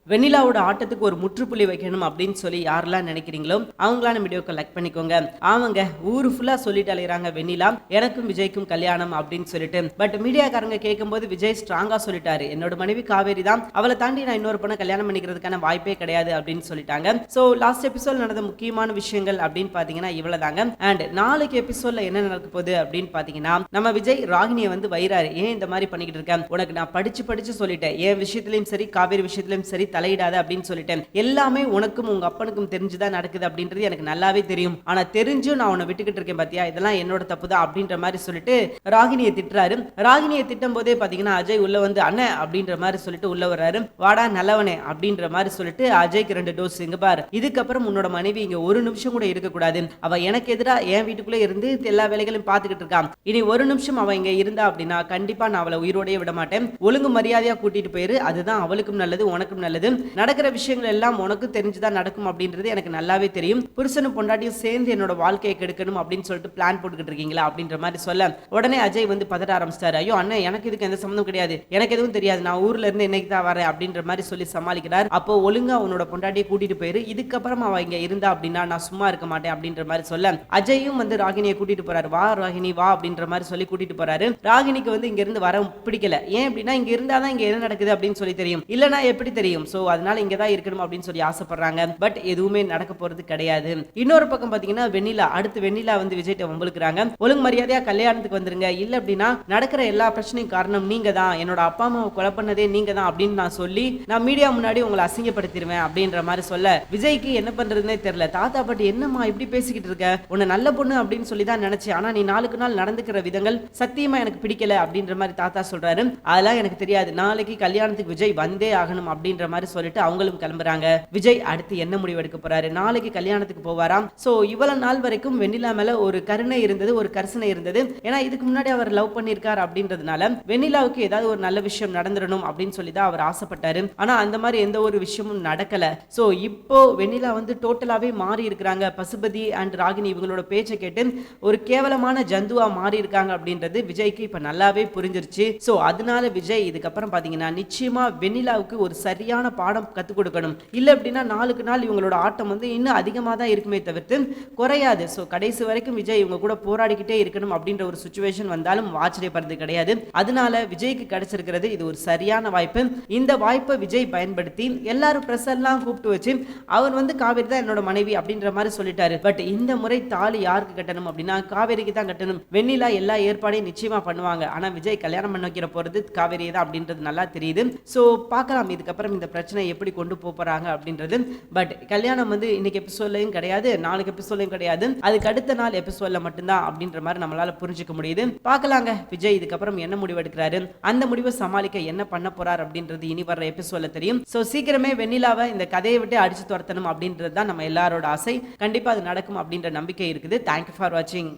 வெண்ணிலாவோட ஆட்டத்துக்கு ஒரு முற்றுப்புள்ளி வைக்கணும் அப்படின்னு சொல்லி யாரெல்லாம் நினைக்கிறீங்களோ அவங்களான வீடியோக்கு லைக் பண்ணிக்கோங்க. ஆமாங்க, ஊரு ஃபுல்லா சொல்லிட்டு அலையறாங்க வெண்ணிலா எனக்கும் விஜய்க்கும் கல்யாணம் அப்படின்னு சொல்லிட்டு. பட் மீடியாக்காரங்க கேட்கும்போது விஜய் ஸ்ட்ராங்கா சொல்லிட்டாரு, என்னோட மனைவி காவேரி தான், அவளை தாண்டி நான் இன்னொரு பொண்ணை கல்யாணம் பண்ணிக்கிறதுக்கான வாய்ப்பே கிடையாது அப்படின்னு சொல்லிட்டாங்க. சோ லாஸ்ட் எபிசோட் நடந்த முக்கியமான விஷயங்கள் அப்படின்னு பாத்தீங்கன்னா இவ்வளவுதாங்க. அண்ட் நாளைக்கு எபிசோட்ல என்ன நடக்க போகுது அப்படின்னு பாத்தீங்கன்னா, நம்ம விஜய் ராகினியை வந்து வைராரு, ஏன் இந்த மாதிரி பண்ணிக்கிட்டு இருக்கேன், உனக்கு நான் படிச்சு படிச்சு சொல்லிட்டேன், என் விஷயத்திலயும் சரி காவேரி விஷயத்திலயும் சரி தலையிடாத அப்படின்னு சொல்லிட்டேன், எல்லாமே உனக்கும் உங்க அப்பனுக்கும் தெரிஞ்சுதான் நடக்குது அப்படின்றது எனக்கு நல்லாவே தெரியும், ஆனா தெரிஞ்சும் நான் உன்னை விட்டுக்கிட்டு இருக்கேன் பாத்தியா, இதெல்லாம் என்னோட தப்பு தான் அப்படின்ற மாதிரி சொல்லிட்டு ராகினியை திட்டுறாரு. ராகினியை திட்டும் போதே பாத்தீங்கன்னா அஜய் உள்ள வந்து அண்ணன் அப்படின்ற மாதிரி சொல்லிட்டு உள்ள வர்றாரு. வாடா நல்லவனே அப்படின்ற மாதிரி சொல்லிட்டு அஜய்க்கு 2 டோஸ், இங்க பாரு, இதுக்கப்புறம் உன்னோட மனைவி இங்க ஒரு நிமிஷம் கூட இருக்க கூடாது, அவ எனக்கு எதிரா என் வீட்டுக்குள்ள இருந்து எல்லா வேலைகளையும் பார்த்துக்கிட்டு இருக்கான், இனி ஒரு நிமிஷம் அவ இங்க இருந்தா அப்படின்னா கண்டிப்பா நான் அவளை உயிரோடய விட மாட்டேன், ஒழுங்கு மரியாதையா கூட்டிட்டு போயிரு, அதுதான் அவளுக்கும் நல்லது உனக்கும் நல்லது, நடக்கிற விஷயங்கள் எல்லாம் உனக்கு தெரிஞ்சுதான் நடக்கும் அப்படின்றது எனக்கு நல்லாவே தெரியும், புருஷனும் பொண்டாட்டியும் சேர்ந்து என்னோட வாழ்க்கையை கெடுக்கணும் அப்படின்னு சொல்லிட்டு பிளான் போட்டுக்கிட்டு இருக்கீங்களா அப்படின்ற மாதிரி சொல்ல உடனே அஜய் வந்து பதற ஆரம்பிச்சிட்டாரு. ஐயோ அண்ணன், எனக்கு இதுக்கு எந்த சம்மந்தம் கிடையாது, எனக்கு எதுவும் தெரியாது, நான் ஊர்ல இருந்து இன்னைக்கு தான் வரேன் அப்படின்ற மாதிரி சொல்லி சமாளிக்கிறார். அப்போ ஒழுங்கா உன்னோட பொண்டாட்டியை கூட்டிட்டு போயிரு, இதுக்கப்புறம் அவ இங்க இருந்தா அப்படின்னா நான் சும்மா இருக்க மாட்டேன் அப்படின்ற மாதிரி சொல்ல அஜயும் வந்து ராகினியை கூட்டிட்டு போறாரு. வா ராகினி வா அப்படின்ற மாதிரி சொல்லி கூட்டிட்டு போறாரு. ராகினிக்கு வந்து இங்க இருந்து வர பிடிக்கல, ஏன் அப்படின்னா இங்க இருந்தாதான் இங்க என்ன நடக்குது அப்படின்னு சொல்லி தெரியும், இல்லனா எப்படி தெரியும், சோ அதனால இங்க தான் இருக்கணும் அப்படின்னு சொல்லி ஆசைப்படுறாங்க. பட் எதுவுமே நடக்க போறது கிடையாது. இன்னொரு பக்கம் பாத்தீங்கன்னா வெண்ணிலா, அடுத்து வெண்ணிலா வந்து விஜய்ட்ட வம்பளுக்குறாங்க, ஒழுங்கு மரியாதையா கல்யாணத்துக்கு வந்துருங்க, இல்ல அப்படின்னா நடக்கிற எல்லா பிரச்சனையும் காரணம் நீங்க தான், என்னோட அப்பா அம்மாவை கொலை பண்ணதே நீங்க தான் அப்படின்னு நான் சொல்லி நான் மீடியா முன்னாடி உங்களை அசிங்கப்படுத்திடுவேன் அப்படின்ற மாதிரி சொல்ல விஜய்க்கு என்ன பண்றதுன்னே தெரியல. தாத்தா பாட்டி என்னம்மா இப்படி பேசிக்கிட்டு இருக்க, உன்னை நல்ல பொண்ணு அப்படின்னு சொல்லி தான் நினைச்சேன், ஆனா நீ நாளுக்கு நாள் நடந்துக்கிற விதங்கள் சத்தியமா எனக்கு பிடிக்கல அப்படின்ற மாதிரி தாத்தா சொல்றாரு. அதெல்லாம் எனக்கு தெரியாது, நாளைக்கு கல்யாணத்துக்கு விஜய் வந்தே ஆகணும் அப்படின்ற மாதிரி சொல்லிட்டு அவங்களும் கிளம்புறாங்க. விஜய் அடுத்து என்ன முடிவு எடுக்க போறாரு, நாளைக்கு கல்யாணத்துக்கு போவாராம். சோ இவ்வளவு நாள் வரைக்கும் வெண்ணிலா மேல ஒரு கருணை இருந்தது, ஒரு கரிசனை இருந்தது, ஏன்னா இதுக்கு முன்னாடி அவர் லவ் பண்ணிருக்கார் அப்படின்றதுனால வெண்ணிலாவுக்கு ஏதாவது ஒரு நல்ல விஷயம் நடந்துடணும் அப்படின்னு சொல்லி தான் அவர் ஆசைப்பட்டாரு. ஆனா அந்த மாதிரி எந்த ஒரு விஷயமும் நடக்கல. சோ இப்போ வெண்ணிலா வந்து டோட்டலாவே மாறி இருக்கிறாங்க. பசுபதி அண்ட் ராகினி இவங்களோட பேச்சை கேட்டு ஒரு கேவலமான ஜந்துவா மாறி இருக்காங்க அப்படின்றது விஜய்க்கு இப்ப நல்லாவே புரிஞ்சிருச்சு. சோ அதனால விஜய் இதுக்கப்புறம் பாத்தீங்கன்னா நிச்சயமா வெண்ணிலாவுக்கு ஒரு சரியான பாடம் கத்துக் கொடுக்கணும், இல்ல அப்படின்னா நாளுக்கு நாள் இவங்களோட ஆட்டம் வந்து இன்னும் அதிகமா தான் இருக்குமே தவிர்த்து குறையாது. சோ கடைசி வரைக்கும் விஜய் இவங்க கூட போராடிக்கிட்டே இருக்கணும் அப்படின்ற ஒரு சுச்சுவேஷன் வந்தாலும் ஆச்சரியப்படுறது கிடையாது. அதனால விஜய்க்கு கிடைச்சிருக்கிறது இது ஒரு சரியான வாய்ப்பு. இந்த வாய்ப்பை விஜய் பயன்படுத்தி எல்லாரும் பிரஸ் எல்லாம் கூப்பிட்டு வச்சு அவர் வந்து காவேரி தான் என்னோட மனைவி அப்படின்ற மாதிரி சொல்லிட்டாரு. பட் இந்த முறை தாலி யாருக்கு கட்டணும் அப்படின்னா காவேரிக்கு தான் கட்டணும். வெண்ணிலா எல்லா ஏற்பாடையும் நிச்சயமா பண்ணுவாங்க, ஆனா விஜய் கல்யாணம் பண்ண வைக்கிற போறது காவேரியை தான் அப்படின்றது நல்லா தெரியுது. சோ பார்க்கலாம் இதுக்கப்புறம் இந்த பிரச்சனை எப்படி கொண்டு போறாங்க அப்படின்றது. பட் கல்யாணம் வந்து இன்னைக்கு எபிசோட்லயும் கிடையாது, நாளைக்கு எபிசோட்லயும் கிடையாது, அதுக்கு அடுத்த நாள் எபிசோட்ல மட்டும்தான் அப்படின்ற மாதிரி நம்மளால புரிஞ்சுக்க முடியுது. பார்க்கலாங்க விஜய் இதுக்கப்புறம் என்ன முடிவு எடுக்கிறாரு, அந்த முடிவை சமாளிக்க என்ன பண்ண போறார் அப்படின்றது இனி வர்ற எபிசோட்ல தெரியும். சோ சீக்கிரமே வெண்ணிலாவை இந்த கதையை விட்டு அடிச்சு துரத்தணும் அப்படின்றது தான் நம்ம எல்லாரோட ஆசை. கண்டிப்பா அது நடக்கும் அப்படின்ற நம்பிக்கை இருக்குது. தேங்க்யூ ஃபார் வாட்சிங்.